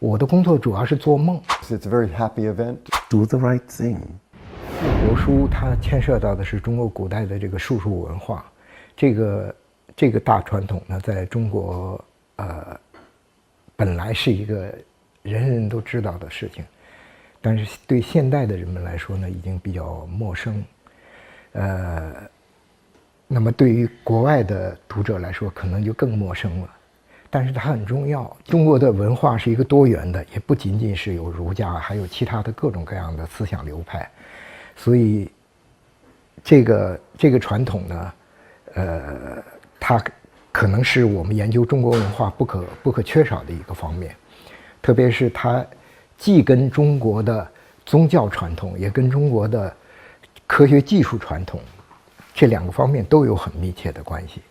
我的工作主要是做梦。It's a very happy event. Do the right thing. 复国书它牵涉到的是中国古代的这个术数文化，这个大传统呢，在中国本来是一个人人都知道的事情，但是对现代的人们来说呢，已经比较陌生。那么对于国外的读者来说，可能就更陌生了。但是它很重要。中国的文化是一个多元的，也不仅仅是有儒家，还有其他的各种各样的思想流派。所以，这个传统呢，它可能是我们研究中国文化不可缺少的一个方面。特别是它既跟中国的宗教传统，也跟中国的科学技术传统，这两个方面都有很密切的关系。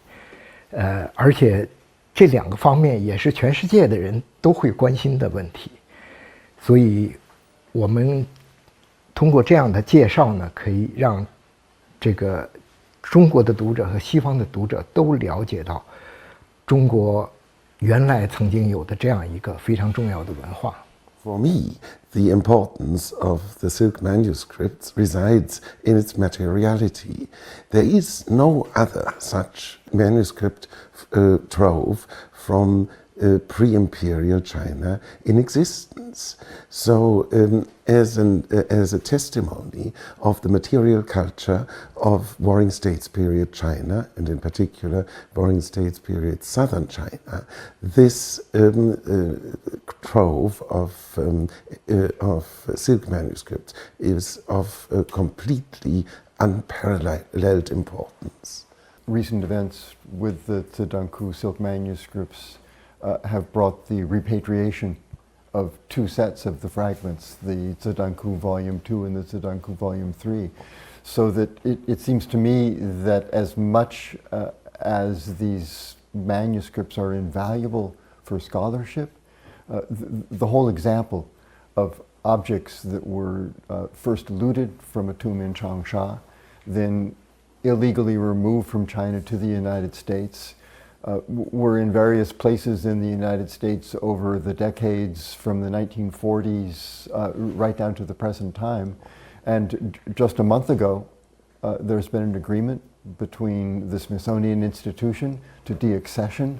而且这两个方面也是全世界的人都会关心的问题。所以我们通过这样的介绍呢，可以让这个中国的读者和西方的读者都了解到中国原来曾经有的这样一个非常重要的文化。For me, the importance of the Silk Manuscripts resides in its materiality. There is no other such manuscript trove from pre-imperial China in existence. So, as a testimony of the material culture of Warring States period China, and in particular Warring States period southern China, this trove of silk manuscripts is of completely unparalleled importance. Recent events with the Zhedanku silk manuscripts have brought the repatriation of two sets of the fragments, the Zhedanku Volume 2 and the Zhedanku Volume 3. So that it seems to me that as much as these manuscripts are invaluable for scholarship, the whole example of objects that were first looted from a tomb in Changsha, then illegally removed from China to the United States, were in various places in the United States over the decades from the 1940s right down to the present time. And just a month ago, there's been an agreement between the Smithsonian Institution to deaccession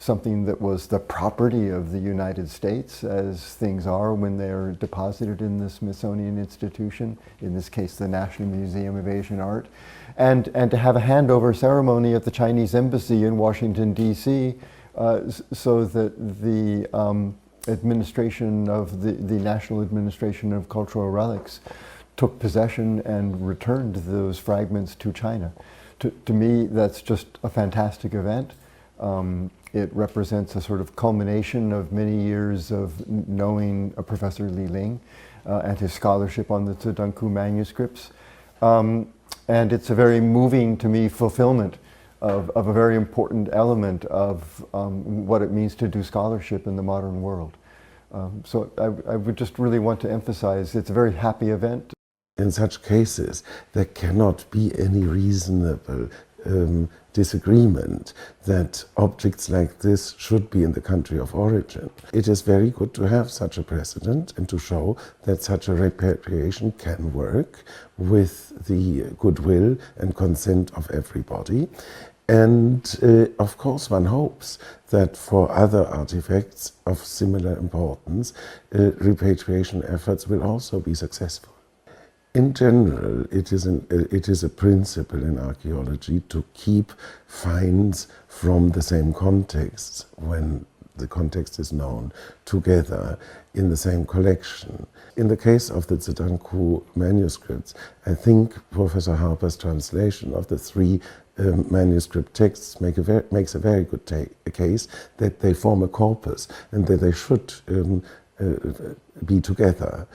something that was the property of the United States, as things are when they're deposited in the Smithsonian Institution, in this case the National Museum of Asian Art, and to have a handover ceremony at the Chinese Embassy in Washington, D.C., so that the administration of the National Administration of Cultural Relics took possession and returned those fragments to China. To me, that's just a fantastic event. It represents a sort of culmination of many years of knowing Professor Li Ling and his scholarship on the Zhedanku manuscripts. And it's a very moving, to me, fulfillment of a very important element of what it means to do scholarship in the modern world. So I would just really want to emphasize it's a very happy event. In such cases, there cannot be any reasonable disagreement that objects like this should be in the country of origin. It is very good to have such a precedent and to show that such a repatriation can work with the goodwill and consent of everybody. And of course one hopes that for other artifacts of similar importance, repatriation efforts will also be successful. In general, it is a principle in archaeology to keep finds from the same context, when the context is known, together in the same collection. In the case of the Zhedanku manuscripts, I think Professor Harper's translation of the three manuscript texts makes a very good case that they form a corpus and that they should be together.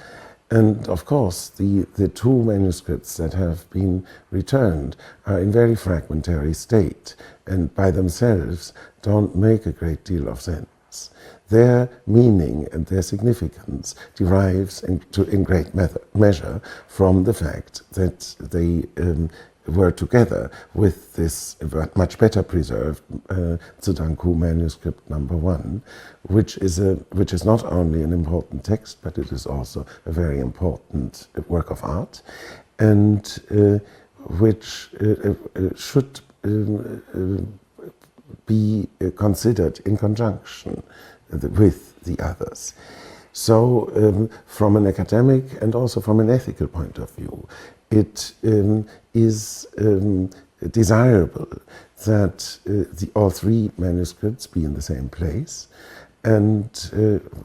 And of course, the two manuscripts that have been returned are in very fragmentary state and by themselves don't make a great deal of sense. Their meaning and their significance derives in great measure from the fact that they were together with this much better preserved Zidanku manuscript number 1, which is not only an important text, but it is also a very important work of art, and which should be considered in conjunction with the others. So from an academic and also from an ethical point of view, it is desirable that all 3 manuscripts be in the same place, and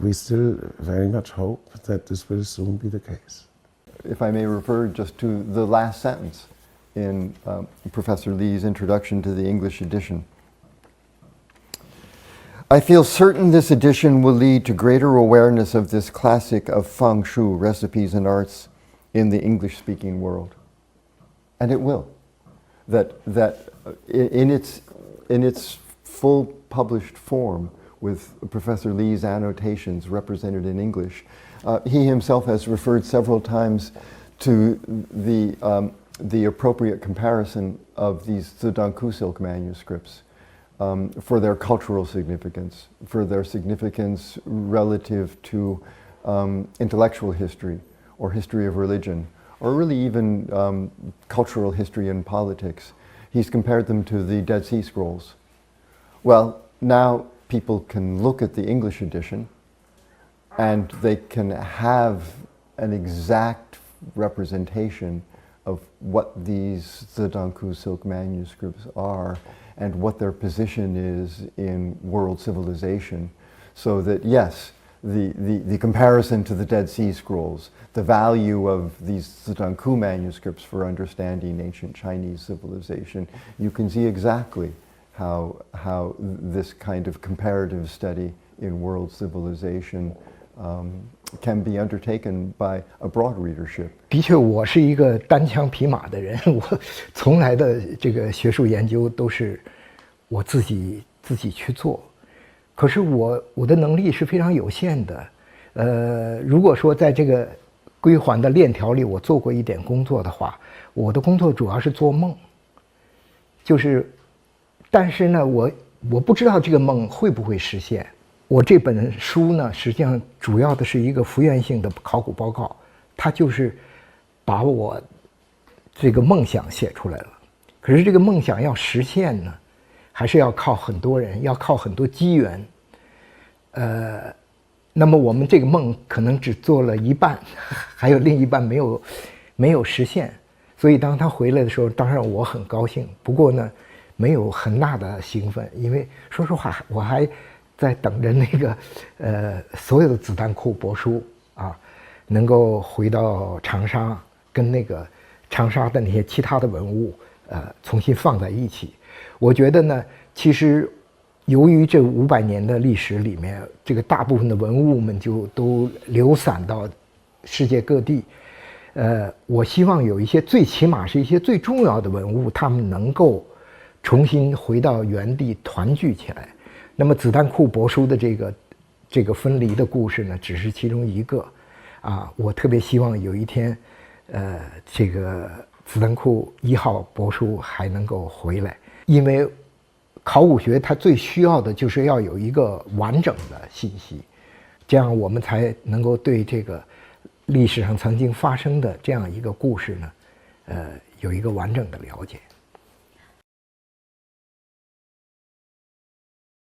we still very much hope that this will soon be the case. If I may refer just to the last sentence in Professor Li's introduction to the English edition. I feel certain this edition will lead to greater awareness of this classic of feng shui, recipes and arts, in the English-speaking world. And it will. That in its full published form, with Professor Li's annotations represented in English, he himself has referred several times to the appropriate comparison of these Zidanku silk manuscripts for their cultural significance, for their significance relative to intellectual history or history of religion, or really even cultural history and politics. He's compared them to the Dead Sea Scrolls. Well, now people can look at the English edition and they can have an exact representation of what these Zidanku silk manuscripts are and what their position is in world civilization. So that yes, the comparison to the Dead Sea Scrolls, the value of these Zidanku manuscripts for understanding ancient Chinese civilization, you can see exactly how this kind of comparative study in world civilization can be undertaken by a broad readership. 的确，我是一个单枪匹马的人，我从来的这个学术研究都是我自己去做。可是我的能力是非常有限的。如果说在这个归还的链条里我做过一点工作的话，我的工作主要是做梦。就是，但是呢，我不知道这个梦会不会实现。我这本书呢，实际上主要的是一个复原性的考古报告，它就是把我这个梦想写出来了。可是这个梦想要实现呢，还是要靠很多人，要靠很多机缘。那么我们这个梦可能只做了一半，还有另一半没有实现。所以当他回来的时候，当然我很高兴。不过呢，没有很大的兴奋，因为说实话，我还在等着那个所有的子弹库帛书啊，能够回到长沙，跟那个长沙的那些其他的文物重新放在一起。我觉得呢，其实由于这500年的历史里面，这个大部分的文物们就都流散到世界各地。我希望有一些最起码是一些最重要的文物，他们能够重新回到原地团聚起来。那么子弹库帛书的这个分离的故事呢，只是其中一个。我特别希望有一天，这个子弹库1号帛书还能够回来，因为考古学它最需要的就是要有一个完整的信息，这样我们才能够对这个历史上曾经发生的这样一个故事呢，有一个完整的了解。